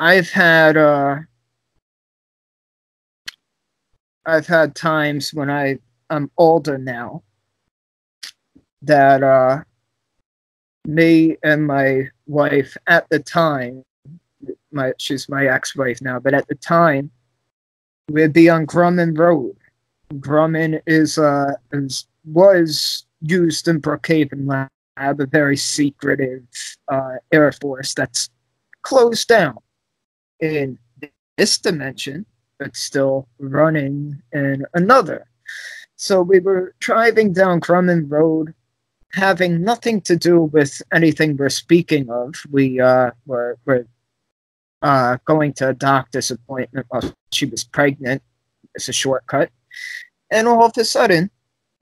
I've had times when I'm older now that me and my wife at the time, she's my ex-wife now, but at the time we'd be on Grumman Road. Grumman was used in Brookhaven Lab, a very secretive Air Force that's closed down in this dimension, but still running in another. So we were driving down Grumman Road, having nothing to do with anything we're speaking of. We were going to a doctor's appointment while she was pregnant. It's a shortcut. And all of a sudden,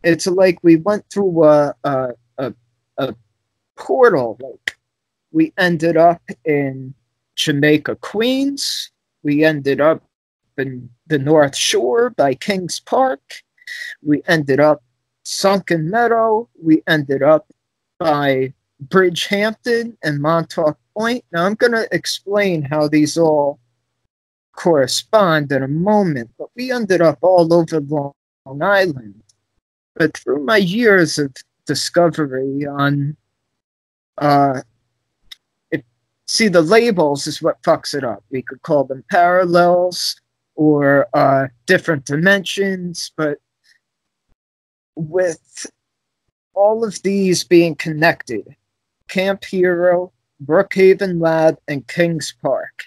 it's like we went through a portal. Like, we ended up in Jamaica, Queens. We ended up in the North Shore by Kings Park. We ended up Sunken Meadow. We ended up by Bridgehampton and Montauk Point. Now, I'm going to explain how these all correspond in a moment, but we ended up all over Long Island. But through my years of discovery on see, the labels is what fucks it up. We could call them parallels or different dimensions, but with all of these being connected, Camp Hero, Brookhaven Lab, and Kings Park,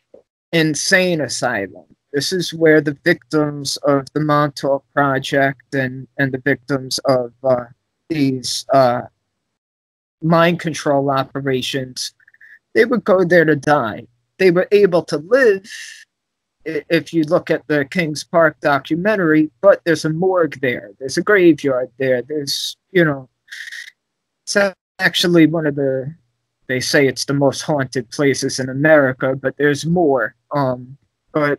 Insane Asylum. This is where the victims of the Montauk Project and the victims of these mind control operations, they would go there to die. They were able to live, if you look at the Kings Park documentary, but there's a morgue there. There's a graveyard there. There's, it's actually one of the, they say it's the most haunted places in America, but there's more. But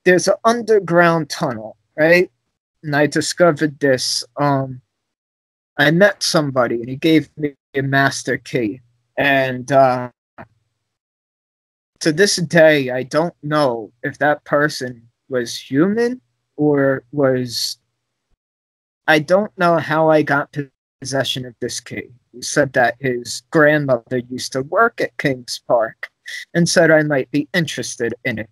there's an underground tunnel, right? And I discovered this. I met somebody and he gave me a master key. And to this day, I don't know if that person was human or was... I don't know how I got possession of this key. He said that his grandmother used to work at Kings Park and said I might be interested in it.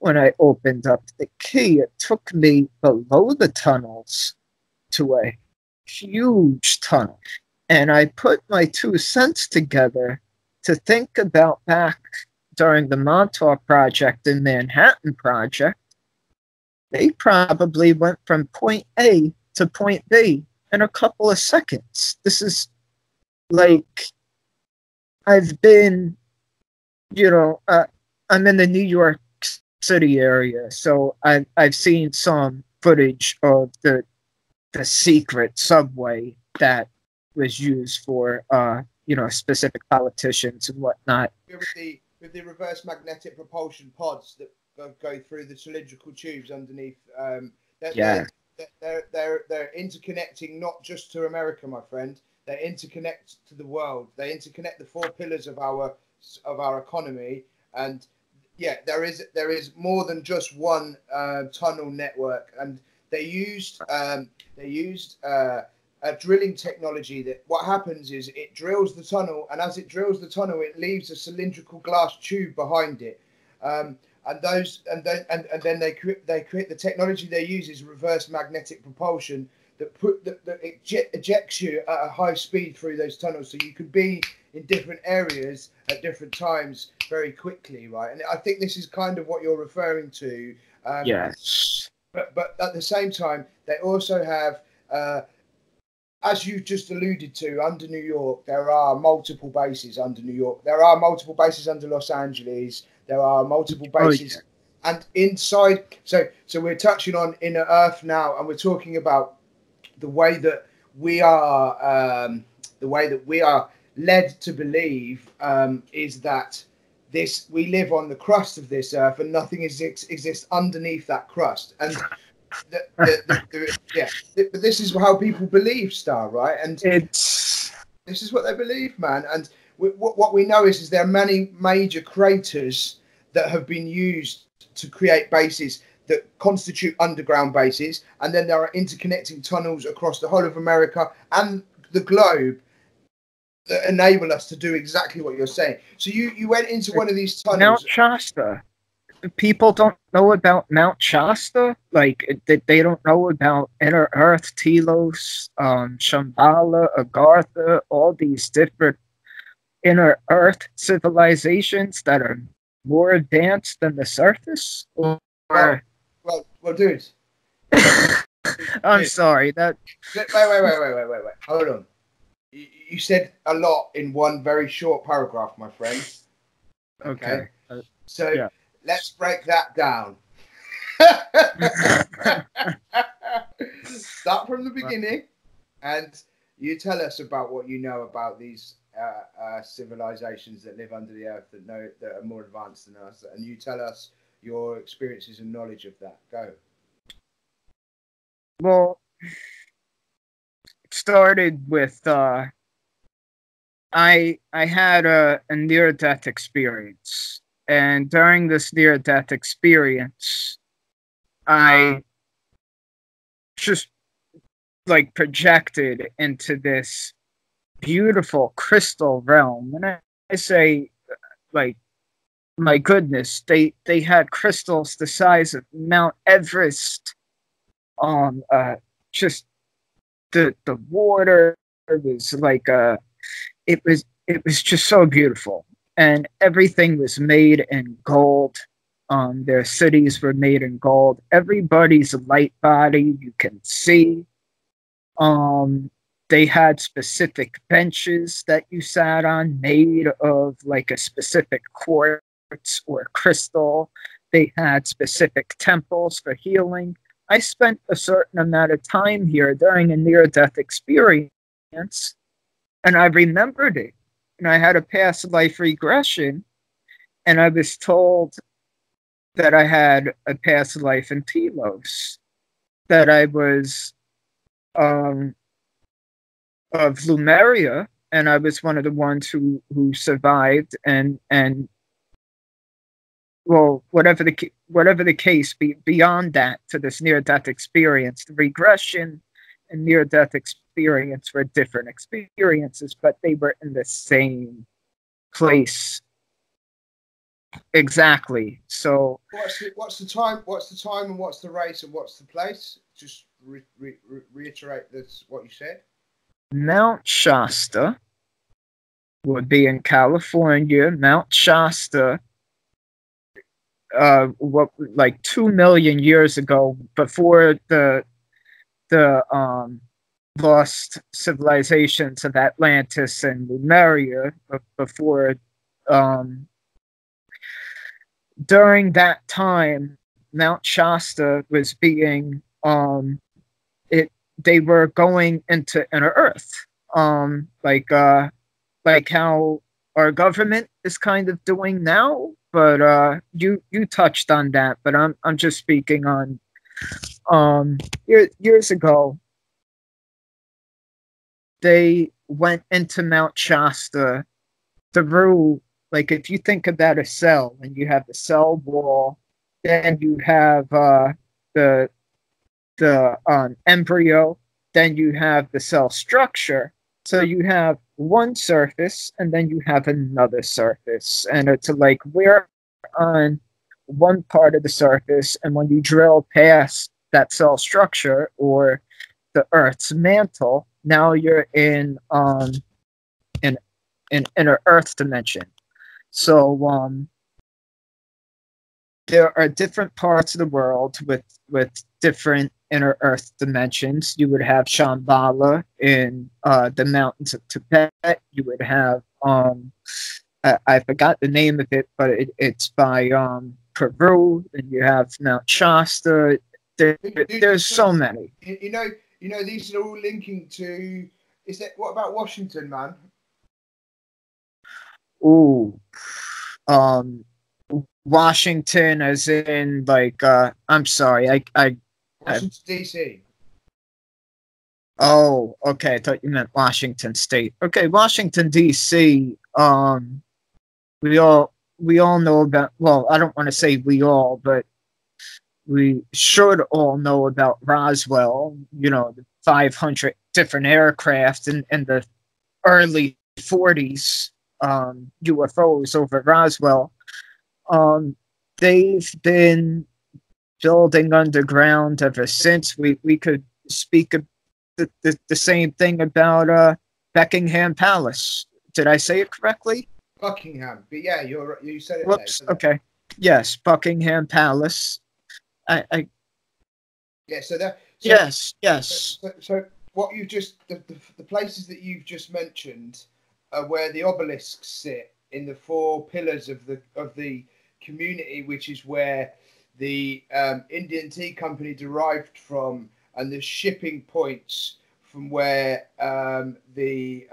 When I opened up the key, it took me below the tunnels to a huge tunnel. And I put my 2 cents together to think about back during the Montauk Project and Manhattan Project. They probably went from point A to point B in a couple of seconds. This is like, I've been, I'm in the New York City area, so I've seen some footage of the secret subway that was used for specific politicians and whatnot. With the reverse magnetic propulsion pods that go through the cylindrical tubes underneath. They're interconnecting not just to America, my friend. They interconnect to the world. They interconnect the 4 pillars of our economy. And yeah, there is more than just one tunnel network. And they used a drilling technology that what happens is it drills the tunnel, and as it drills the tunnel, it leaves a cylindrical glass tube behind it. And then they create the technology they use is reverse magnetic propulsion that ejects you at a high speed through those tunnels, so you could be in different areas at different times very quickly, right? And I think this is kind of what you're referring to. Yes. But at the same time, they also have, as you just alluded to, under New York, there are multiple bases under New York. There are multiple bases under Los Angeles. There are multiple bases. Oh, yeah. And inside, so we're touching on Inner Earth now, and we're talking about the way that we are led to believe is that we live on the crust of this earth, and nothing exists underneath that crust. And but this is how people believe, Star, right? And this is what they believe, man. And what we know is there are many major craters that have been used to create bases that constitute underground bases, and then there are interconnecting tunnels across the whole of America and the globe that enable us to do exactly what you're saying. So you went into one of these tunnels. Mount Shasta. People don't know about Mount Shasta. Like, they don't know about Inner Earth, Telos, Shambhala, Agartha, all these different Inner Earth civilizations that are more advanced than the surface. Or well, dude. I'm sorry. That. Wait. Hold on. You said a lot in one very short paragraph, my friend. Okay. So yeah. Let's break that down. Start from the beginning, and you tell us about what you know about these civilizations that live under the earth that are more advanced than us, and you tell us your experiences and knowledge of that. Go. Well, it started with I had a near-death experience. And during this near-death experience, I just like projected into this beautiful crystal realm. And I say, like, my goodness, they had crystals the size of Mount Everest. Just the water was like it was just so beautiful. And everything was made in gold. Their cities were made in gold. Everybody's a light body you can see. They had specific benches that you sat on made of like a specific quartz or crystal. They had specific temples for healing. I spent a certain amount of time here during a near-death experience, and I remembered it. And I had a past life regression, and I was told that I had a past life in Telos, that I was of Lemuria, and I was one of the ones who survived, and well, whatever the case, beyond that, to this near-death experience, the regression and near-death experience were different experiences, but they were in the same place exactly. So what's the time and what's the race and what's the place? Just reiterate this, what you said. Mount Shasta would be in California. Mount Shasta, like 2 million years ago, before the lost civilizations of Atlantis and Lemuria, before during that time, Mount Shasta was being they were going into Inner Earth, like how our government is kind of doing now. But you touched on that, but I'm just speaking on years ago. They went into Mount Shasta through, like, if you think about a cell, and you have the cell wall, then you have the embryo, then you have the cell structure. So you have one surface, and then you have another surface, and it's like we're on one part of the surface, and when you drill past that cell structure or the Earth's mantle, now you're in inner Earth dimension. So there are different parts of the world with different inner Earth dimensions. You would have Shambhala in the mountains of Tibet. You would have I forgot the name of it, but it's by Peru. And you have Mount Shasta. There's so many. You know, these are all linking to. Is that what about Washington, man? Ooh, Washington, as in like I'm sorry, Washington D.C. Oh, okay. I thought you meant Washington State. Okay, Washington D.C. We all we all know about, well, I don't want to say we all, but we should all know about Roswell, you know, the 500 different aircraft in the early 40s, UFOs over Roswell. They've been building underground ever since. We could speak of the same thing about Buckingham Palace. Did I say it correctly? Buckingham, but yeah, you said it. Whoops. There, okay. Yes, Buckingham Palace. Yeah. So that. So, yes. So what you just the places that you've just mentioned are where the obelisks sit in the four pillars of the community, which is where the Indian Tea Company derived from, and the shipping points from where the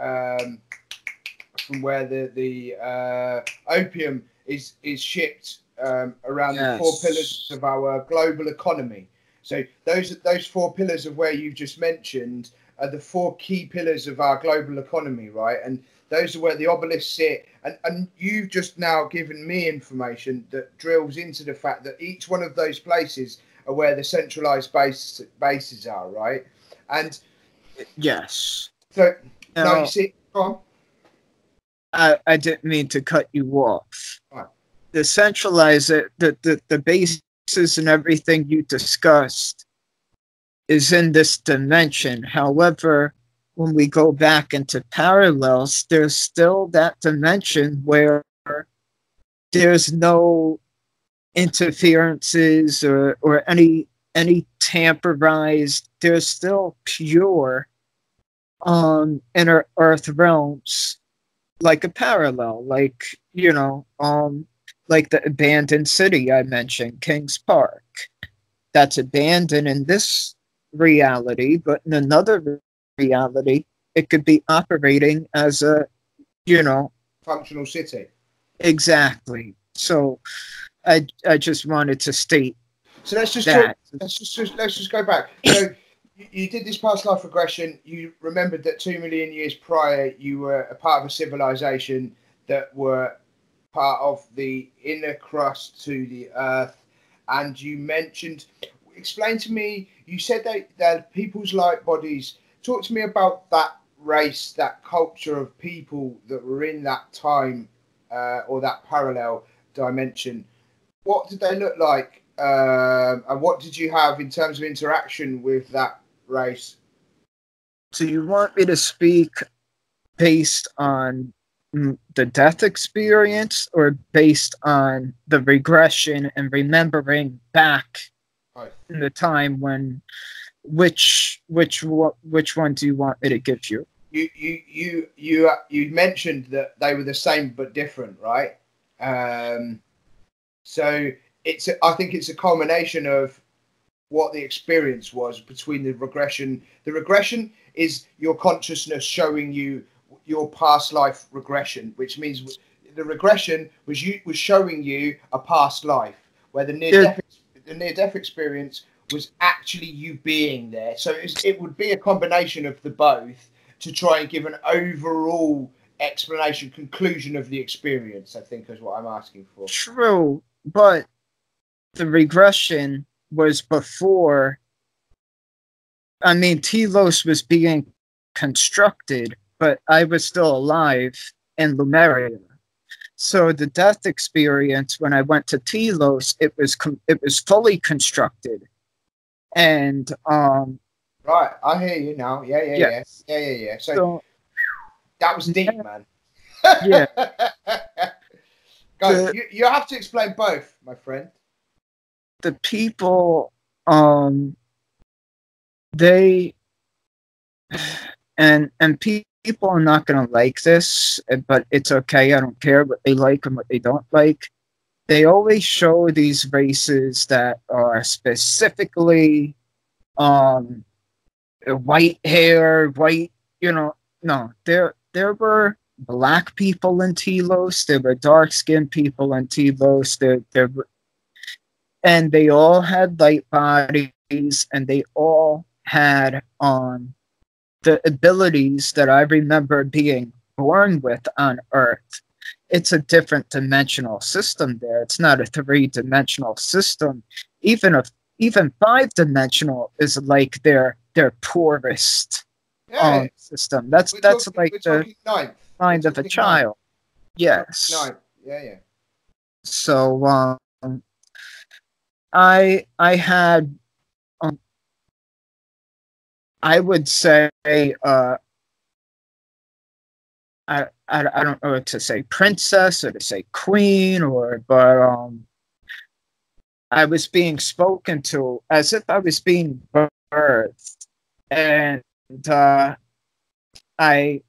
opium is shipped around the four pillars of our global economy. So those four pillars of where you just mentioned are the four key pillars of our global economy, right? And those are where the obelisks sit. And you've just now given me information that drills into the fact that each one of those places are where the centralized bases are, right? And yes. So now you see, go on. I didn't mean to cut you off. Right. The centralized, the bases and everything you discussed is in this dimension. However, when we go back into parallels, there's still that dimension where there's no interferences or any tamperized. There's still pure inner earth realms, like a parallel, like, you know, like the abandoned city I mentioned, Kings Park. That's abandoned in this reality, but in another reality, it could be operating as a, you know, functional city. Exactly. So I just wanted to state. So let's just go back. So you did this past life regression. You remembered that 2 million years prior, you were a part of a civilization that were part of the inner crust to the earth. And you mentioned, explain to me, you said that people's light bodies. Talk to me about that race, that culture of people that were in that time or that parallel dimension. What did they look like? And what did you have in terms of interaction with that race? So you want me to speak based on the death experience or based on the regression and remembering back in the time when which one do you want me to give you? You mentioned that they were the same but different, right? So I think it's a culmination of what the experience was between the regression. The regression is your consciousness showing you your past life regression, which means the regression was showing you a past life, where the near-death experience was actually you being there. So it would be a combination of the both to try and give an overall explanation, conclusion of the experience, I think is what I'm asking for. True, but the regression was before. I mean, Telos was being constructed, but I was still alive in Lemuria. So the death experience, when I went to Telos, it was fully constructed. And right, I hear you now. Yeah. So that was deep, man. Yeah. Go. You have to explain both, my friend. The people, they and people are not going to like this, but it's okay. I don't care what they like and what they don't like. They always show these races that are specifically white hair, white, you know. No, there were black people in Telos, there were dark-skinned people in Telos, and they all had light bodies, and they all had the abilities that I remember being born with on Earth. it's a different dimensional system there. It's not a three-dimensional system. Even 5-dimensional is like their poorest system. That's like the mind of a child. Yes. Ninth. Yeah. So I had I would say I don't know what to say, princess or to say queen, but I was being spoken to as if I was being birthed, and I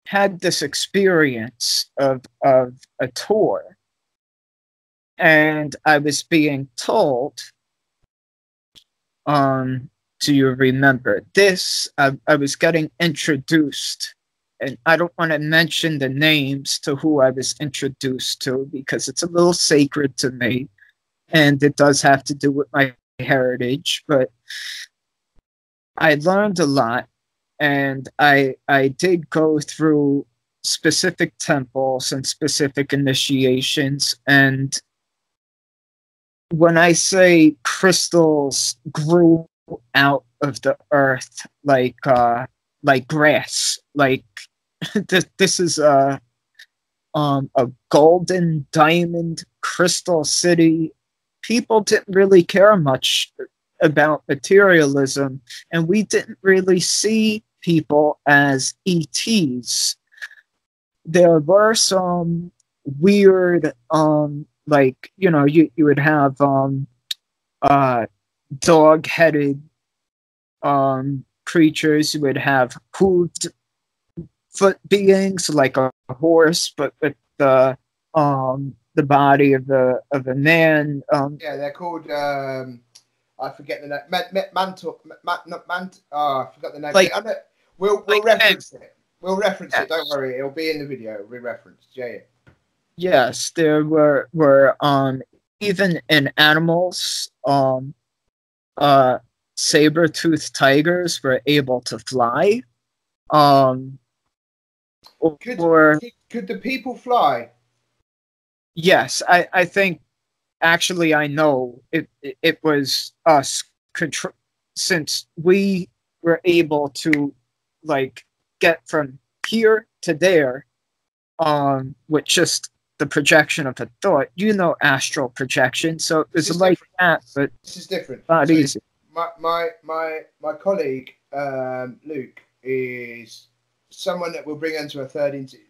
had this experience of a tour, and I was being told, do you remember this? I was getting introduced. And I don't want to mention the names to who I was introduced to because it's a little sacred to me. And it does have to do with my heritage. But I learned a lot. And I did go through specific temples and specific initiations. And when I say crystals grew out of the earth like grass, like this is a golden diamond crystal city. People didn't really care much about materialism, and we didn't really see people as ETs. There were some weird like, you know, you would have dog-headed creatures. You would have hooved foot beings like a horse, but with the body of a man. Yeah, they're called I forget the name. Mantle. I forgot the name. Like, we'll reference it. We'll reference it. Don't worry, it'll be in the video. It'll be referenced. Yeah. Yes, there were even in animals, saber-toothed tigers were able to fly. Could the people fly? Yes, I think actually I know it was us since we were able to like get from here to there with just the projection of a thought. You know, astral projection, so it was like that, but this is different. Not easy. My colleague Luke is someone that we'll bring into a third interview.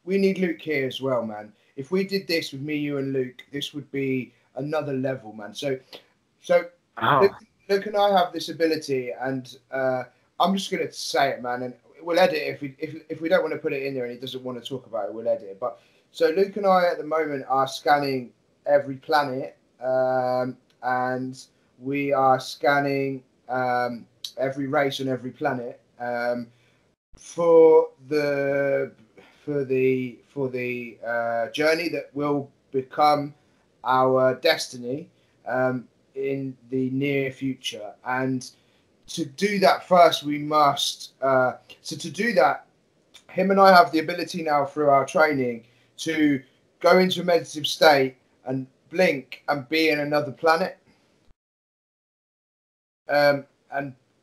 We need Luke here as well, man. If we did this with me, you, and Luke, this would be another level, man. So wow. Luke and I have this ability, and I'm just gonna say it, man, and we'll edit it if we don't want to put it in there and he doesn't want to talk about it, we'll edit it. But so Luke and I at the moment are scanning every planet, and we are scanning every race on every planet for the journey that will become our destiny in the near future. And to do that first, we must. So to do that, him and I have the ability now through our training to go into a meditative state and blink and be in another planet, and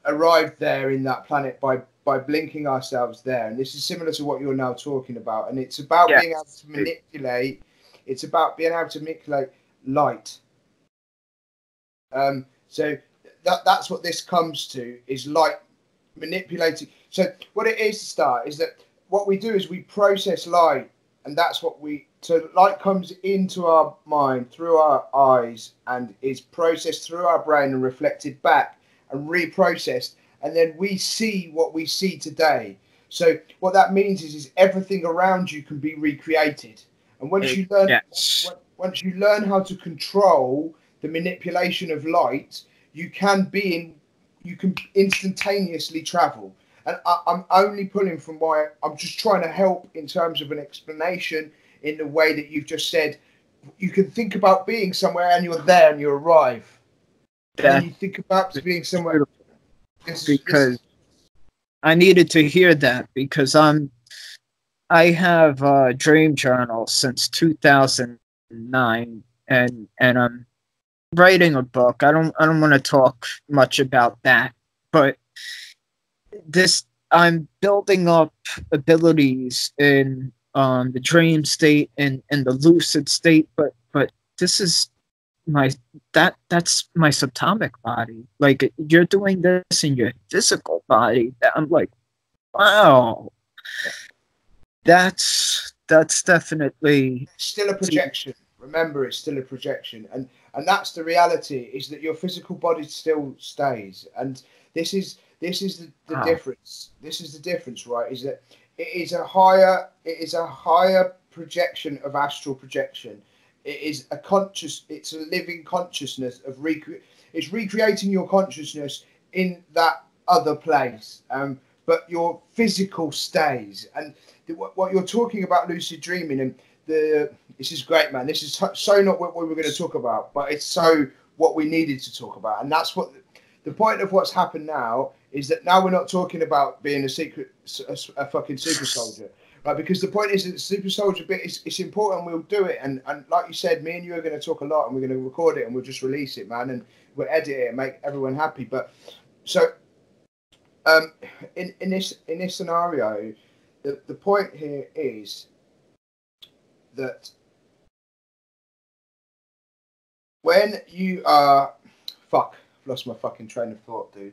arrive there in that planet by blinking ourselves there. And this is similar to what you're now talking about. And it's about being able to manipulate. It's about being able to manipulate light. So that's what this comes to, is light manipulating. So what it is to start is that what we do is we process light, and that's what so light comes into our mind through our eyes and is processed through our brain and reflected back and reprocessed, and then we see what we see today. So what that means is everything around you can be recreated. And once you learn how to control the manipulation of light, you can instantaneously travel. And I'm only pulling from I'm just trying to help in terms of an explanation in the way that you've just said. You can think about being somewhere and you're there and you arrive. And then you think about being somewhere. Because I needed to hear that, because I have a dream journal since 2009, and I'm writing a book. I don't want to talk much about that, but this I'm building up abilities in the dream state and the lucid state, but this is my that's my subatomic body. Like you're doing this in your physical body. I'm like, wow, that's definitely Still a projection. Remember, it's still a projection, and that's the reality. Is that your physical body still stays, and this is the wow. difference. This is the difference, right? Is that it is a higher projection of astral projection. It's a living consciousness of it's recreating your consciousness in that other place. But your physical stays, and what you're talking about lucid dreaming, and this is great, man. This is so not what we were going to talk about, but it's so what we needed to talk about, and that's what the point of what's happened now is that now we're not talking about being a fucking super soldier, right? Because the point is that the super soldier bit it's important. We'll do it, and like you said, me and you are going to talk a lot, and we're going to record it, and we'll just release it, man, and we'll edit it and make everyone happy. But so, in this scenario, the point here is that when you are I've lost my fucking train of thought, dude.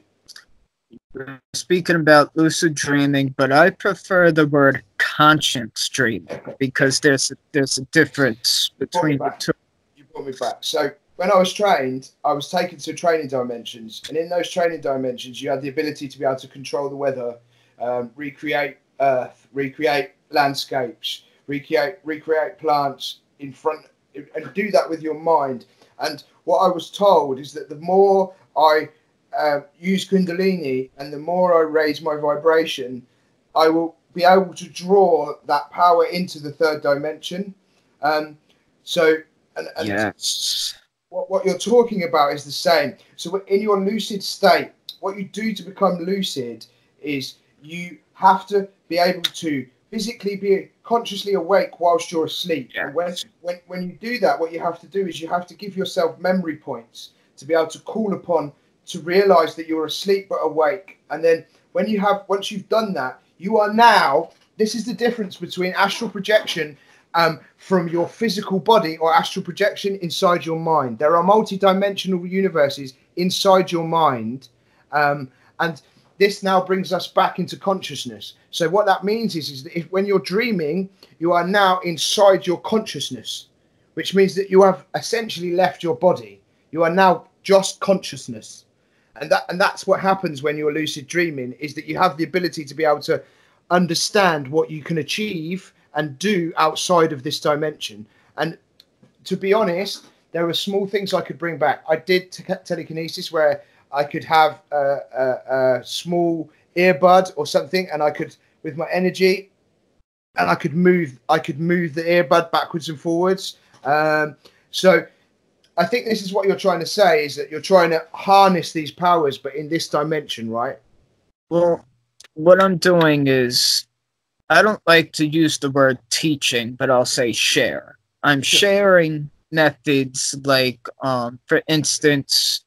We're speaking about lucid dreaming, but I prefer the word conscience dreaming because there's a difference between the two. You brought me back. So when I was trained, I was taken to training dimensions, and in those training dimensions, you had the ability to be able to control the weather, recreate Earth, recreate landscapes, recreate plants in front, and do that with your mind. And what I was told is that the more I use Kundalini and the more I raise my vibration, I will be able to draw that power into the third dimension. So, and Yes. what you're talking about is the same. So in your lucid state, what you do to become lucid is you have to be able to physically be consciously awake whilst you're asleep. Yes. And when you do that, what you have to do is you have to give yourself memory points to be able to call upon to realize that you're asleep but awake. And then once you've done that, you are now, this is the difference between astral projection from your physical body or astral projection inside your mind. There are multi-dimensional universes inside your mind, and this now brings us back into consciousness. So what that means is that when you're dreaming, you are now inside your consciousness, which means that you have essentially left your body. You are now just consciousness. And that's what happens when you're lucid dreaming, is that you have the ability to be able to understand what you can achieve and do outside of this dimension. And to be honest, there were small things I could bring back. I did telekinesis where I could have a small earbud or something, and I could, with my energy, and I could move the earbud backwards and forwards. So I think this is what you're trying to say, is that you're trying to harness these powers, but in this dimension, right? Well, what I'm doing is, I don't like to use the word teaching, but I'll say share. I'm sharing methods like, for instance,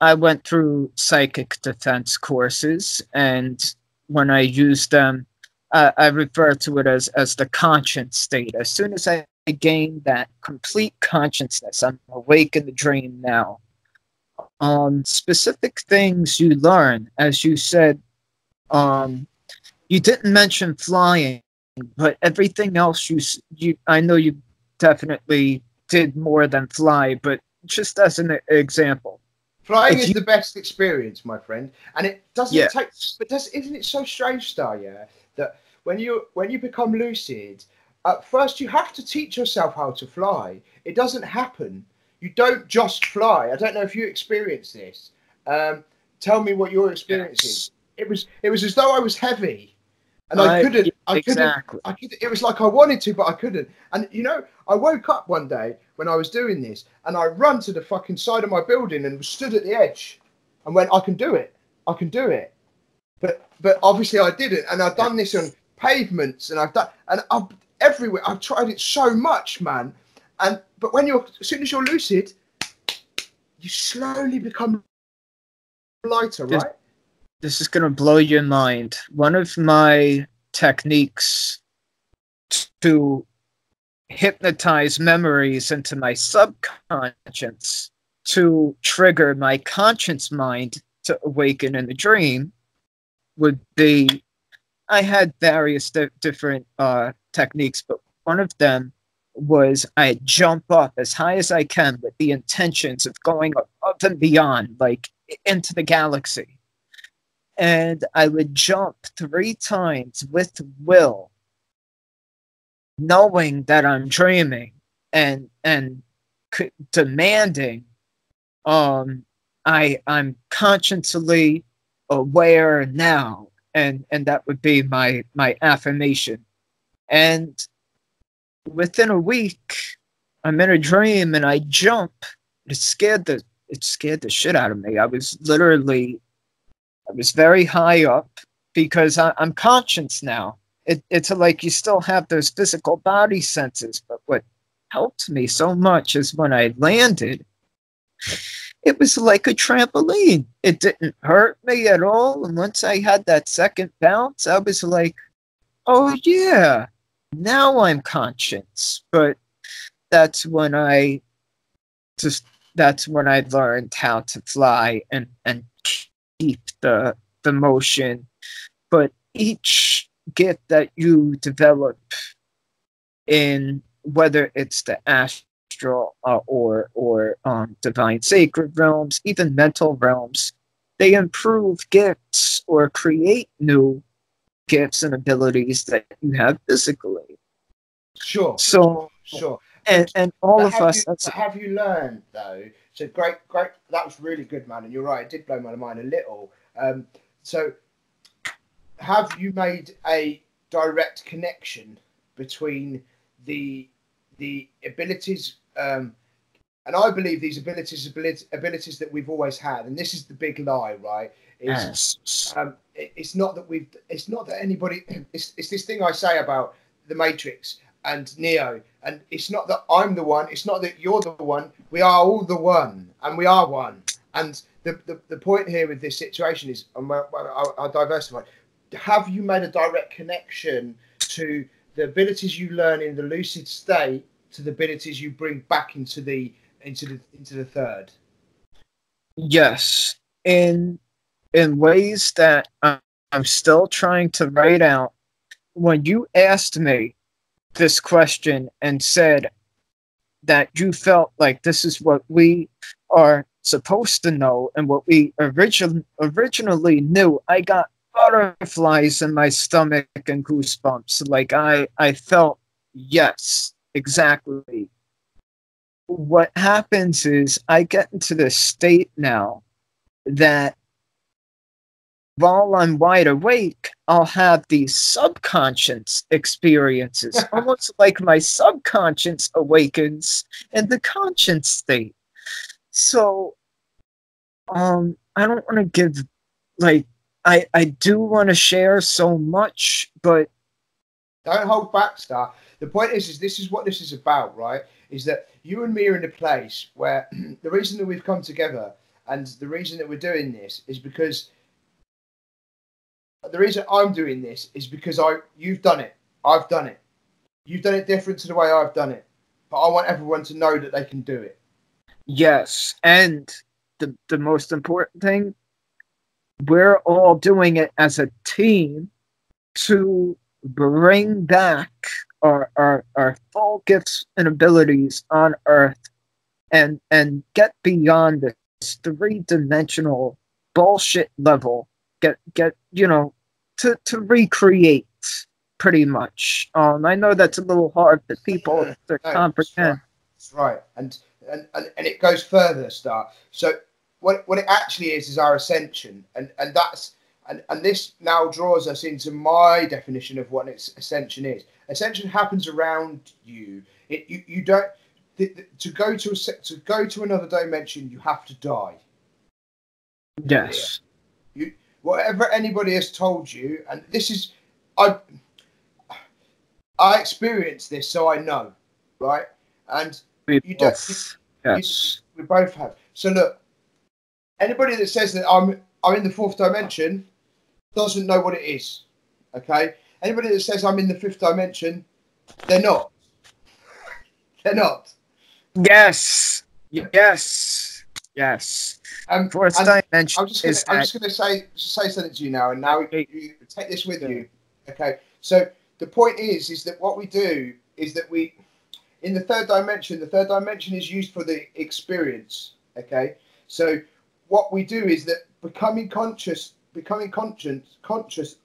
I went through psychic defense courses, and when I use them, I refer to it as the conscience state. As soon as I gain that complete consciousness, I'm awake in the dream now. Specific things you learn, as you said, you didn't mention flying, but everything else you I know you definitely did more than fly, but just as an example. Flying is the best experience, my friend, and it doesn't take. But isn't it so strange, Star? Yeah, that when you become lucid, at first you have to teach yourself how to fly. It doesn't happen. You don't just fly. I don't know if you experienced this. Tell me what your experience is. It was as though I was heavy. And I couldn't. It was like I wanted to, but I couldn't. And I woke up one day when I was doing this, and I ran to the fucking side of my building and stood at the edge, and went, "I can do it. I can do it." But obviously I didn't, and I've done this on pavements, and I've everywhere. I've tried it so much, man. But as soon as you're lucid, you slowly become lighter, right? This is gonna blow your mind. One of my techniques to hypnotize memories into my subconscious to trigger my conscious mind to awaken in a dream would be, I had various different techniques, but one of them was I jump up as high as I can with the intentions of going up and beyond, like into the galaxy. And I would jump 3 times with will, knowing that I'm dreaming and demanding I'm consciously aware now, and that would be my affirmation. And within a week, I'm in a dream and I jump. It scared the shit out of me. I was very high up because I'm conscious now. It's like you still have those physical body senses, but what helped me so much is when I landed, it was like a trampoline. It didn't hurt me at all. And once I had that second bounce, I was like, oh yeah, now I'm conscious. But that's when I learned how to fly and keep the motion. But each gift that you develop in, whether it's the astral or divine sacred realms, even mental realms, they improve gifts or create new gifts and abilities that you have physically. Sure. So sure. And all of us. Have you learned though? So great. That was really good, man. And you're right. It did blow my mind a little. So have you made a direct connection between the abilities? And I believe these abilities that we've always had, and this is the big lie, right? It's not that anybody. It's this thing I say about the Matrix and Neo, and it's not that I'm the one. It's not that you're the one. We are all the one, and we are one. And the point here with this situation is, I'll diversify. Have you made a direct connection to the abilities you learn in the lucid state to the abilities you bring back into the third? Yes, in ways that I'm still trying to write out. When you asked me this question and said that you felt like this is what we are supposed to know and what we originally knew, I got butterflies in my stomach and goosebumps. Like I felt, yes, exactly. What happens is I get into this state now that while I'm wide awake, I'll have these subconscious experiences, almost like my subconscious awakens in the conscious state. So, I don't want to give, like, I do want to share so much, but don't hold back, Star. The point is this is what this is about, right? Is that you and me are in a place where the reason that we've come together and the reason that we're doing this is because the reason I'm doing this is because you've done it. I've done it. You've done it different to the way I've done it. But I want everyone to know that they can do it. Yes. And the most important thing, we're all doing it as a team to bring back our full gifts and abilities on Earth and get beyond this 3-dimensional bullshit level. Get to recreate pretty much. I know that's a little hard for people to comprehend. That's right. And it goes further, Star. So what it actually is our ascension, and this now draws us into my definition of what ascension is. Ascension happens around you. You don't to go to another dimension. You have to die. Yes. Whatever anybody has told you, and this is I experienced this, so I know, right? And We you don't. both. Yes. We both have. So look, anybody that says that I'm in the fourth dimension doesn't know what it is. Okay. Anybody that says I'm in the fifth dimension, they're not. They're not. Yes. Yes. Yes. Fourth dimension. I'm just gonna say something to you now, and now you take this with you. Okay. So the point is that what we do is that we, in the third dimension is used for the experience. Okay. So what we do is that becoming conscious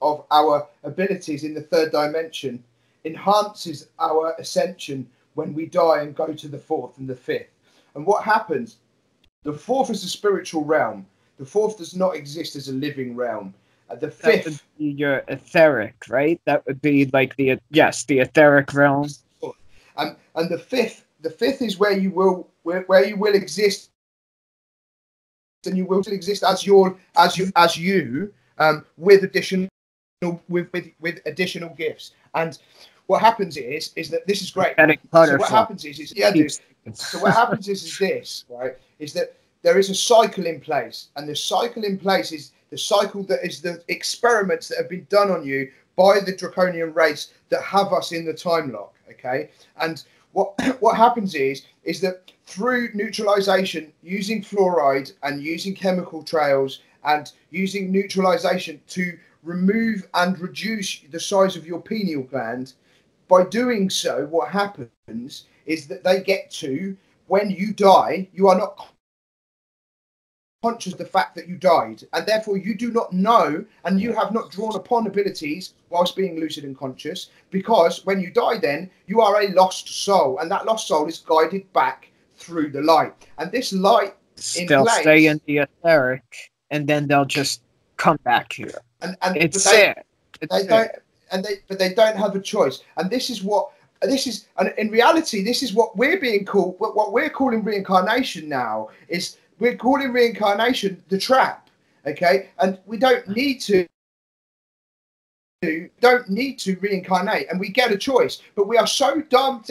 of our abilities in the third dimension enhances our ascension when we die and go to the fourth and the fifth. And what happens? The fourth is a spiritual realm. The fourth does not exist as a living realm. The fifth, that would be your etheric, right? That would be like the etheric realm. And the fifth is where you will exist, and you will exist as you with additional gifts. And what happens is that this is great. So what happens is So what happens is this, right? Is that there is a cycle in place, and the cycle in place is the cycle that is the experiments that have been done on you by the draconian race that have us in the time lock. Okay, and what happens is that through neutralization, using fluoride and using chemical trails and using neutralization to remove and reduce the size of your pineal gland, by doing so, what happens is that they get to, when you die, you are not conscious of the fact that you died, and therefore you do not know, and you have not drawn upon abilities whilst being lucid and conscious, because when you die, then you are a lost soul, and that lost soul is guided back through the light, and this light they'll stay in the etheric, and then they'll just come back here. And it's sad. But they don't have a choice, and and in reality, this is what we're being called. What we're calling reincarnation now is we're calling reincarnation the trap. Okay, and we don't need to reincarnate, and we get a choice. But we are so dumbed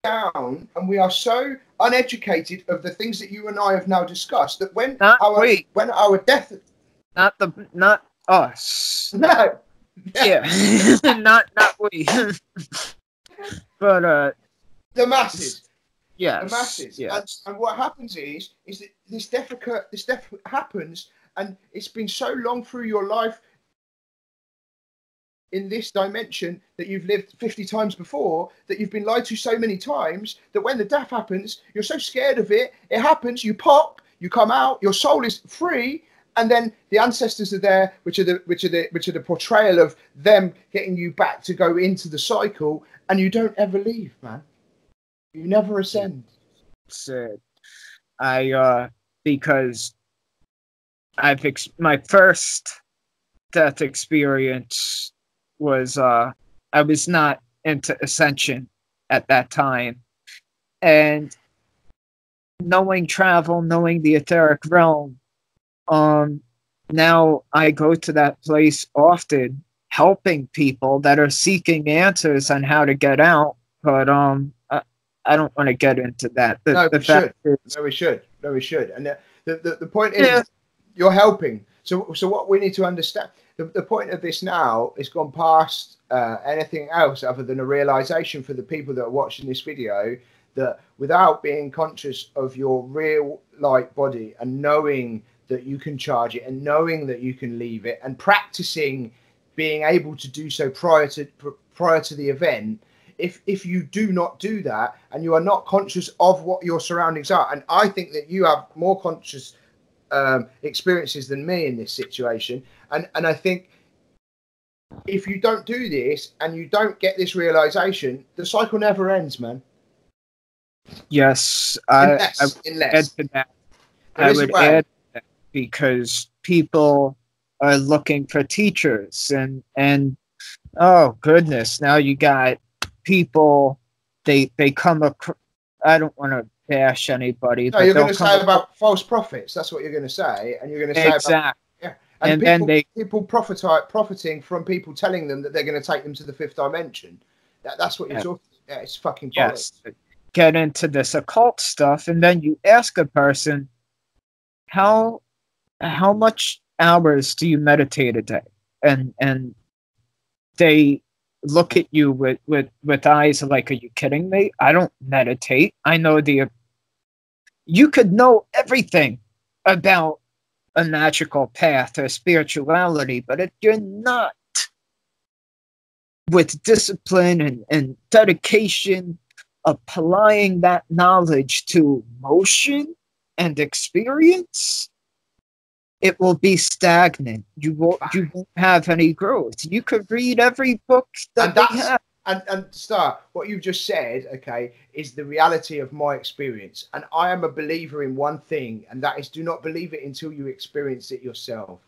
down, and we are so uneducated of the things that you and I have now discussed that when our death, not us. No. Yeah, not we, but the masses. Yeah, the masses. Yes. And what happens is that this death happens, and it's been so long through your life in this dimension that you've lived 50 times before, that you've been lied to so many times that when the death happens, you're so scared of it. It happens. You pop. You come out. Your soul is free. And then the ancestors are there, which are the portrayal of them getting you back to go into the cycle, and you don't ever leave, man. You never ascend. Sad. Because my first death experience was I was not into Ascension at that time, and knowing travel, knowing the etheric realm. Now I go to that place often, helping people that are seeking answers on how to get out. But I don't want to get into that. We should. And the point is, you're helping. So what we need to understand, the point of this now is gone past anything else other than a realization for the people that are watching this video that without being conscious of your real light body and knowing that you can charge it and knowing that you can leave it and practicing being able to do so prior to the event, if you do not do that and you are not conscious of what your surroundings are, and I think that you have more conscious experiences than me in this situation, and I think if you don't do this and you don't get this realization, the cycle never ends, man. Yes, I would add to that. I would add that because people are looking for teachers, and oh goodness, now you got people. They come across. I don't want to bash anybody. No, you're going to say about false prophets. That's what you're going to say, and you're going to say exactly. And people, then people profiting from people telling them that they're going to take them to the fifth dimension. That's what you're Yeah. talking about. It's fucking Yes. bollocks. Get into this occult stuff, and then you ask a person, how much hours do you meditate a day? And they look at you with eyes like, are you kidding me? I don't meditate. I know you could know everything about a magical path or spirituality, but if you're not with discipline and dedication, applying that knowledge to motion and experience, it will be stagnant. You won't have any growth. You could read every book that they have. And Star, what you've just said, okay, is the reality of my experience. And I am a believer in one thing, and that is, do not believe it until you experience it yourself.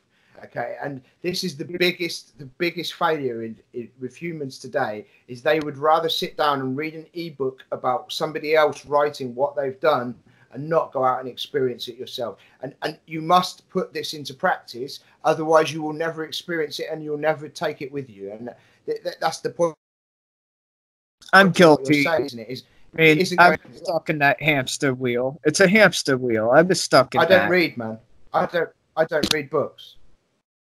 Okay, and this is the biggest failure with humans today, is they would rather sit down and read an ebook about somebody else writing what they've done and not go out and experience it yourself. And you must put this into practice, otherwise you will never experience it and you'll never take it with you. And that's the point. I'm guilty. Saying, isn't it? I'm stuck in that hamster wheel. It's a hamster wheel. I was stuck in that. I don't read, man. I don't read books.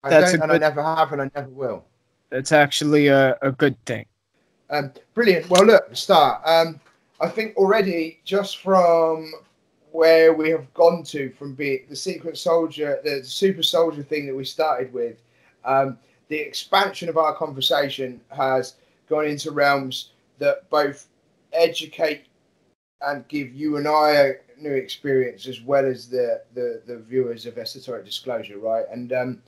I never have, and I never will. That's actually a good thing. Brilliant. Well, look, Star. I think already, just from where we have gone to, from being the secret soldier, the super soldier thing that we started with, the expansion of our conversation has gone into realms that both educate and give you and I a new experience, as well as the viewers of Esoteric Disclosure, right? And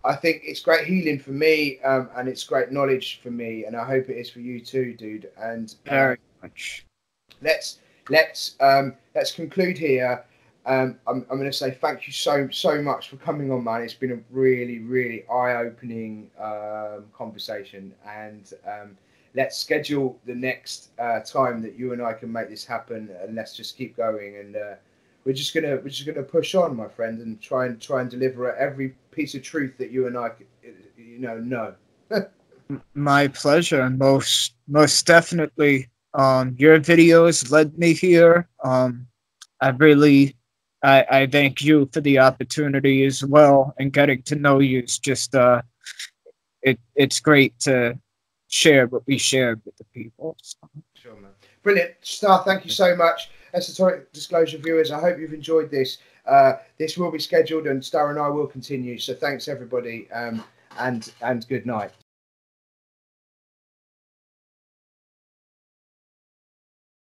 I think it's great healing for me, and it's great knowledge for me, and I hope it is for you too, dude. And very much. Let's conclude here. I'm going to say thank you so much for coming on, man. It's been a really eye-opening conversation, and let's schedule the next time that you and I can make this happen, and let's just keep going. And we're just gonna push on, my friend, and try and deliver every piece of truth that you and I know. My pleasure, and most definitely. Your videos led me here. I thank you for the opportunity as well, and getting to know you is just it's great to share what we shared with the people. So. Sure, man. Brilliant. Star, thank you so much. Esoteric Disclosure viewers, I hope you've enjoyed this. This will be scheduled, and Star and I will continue. So thanks, everybody, and good night.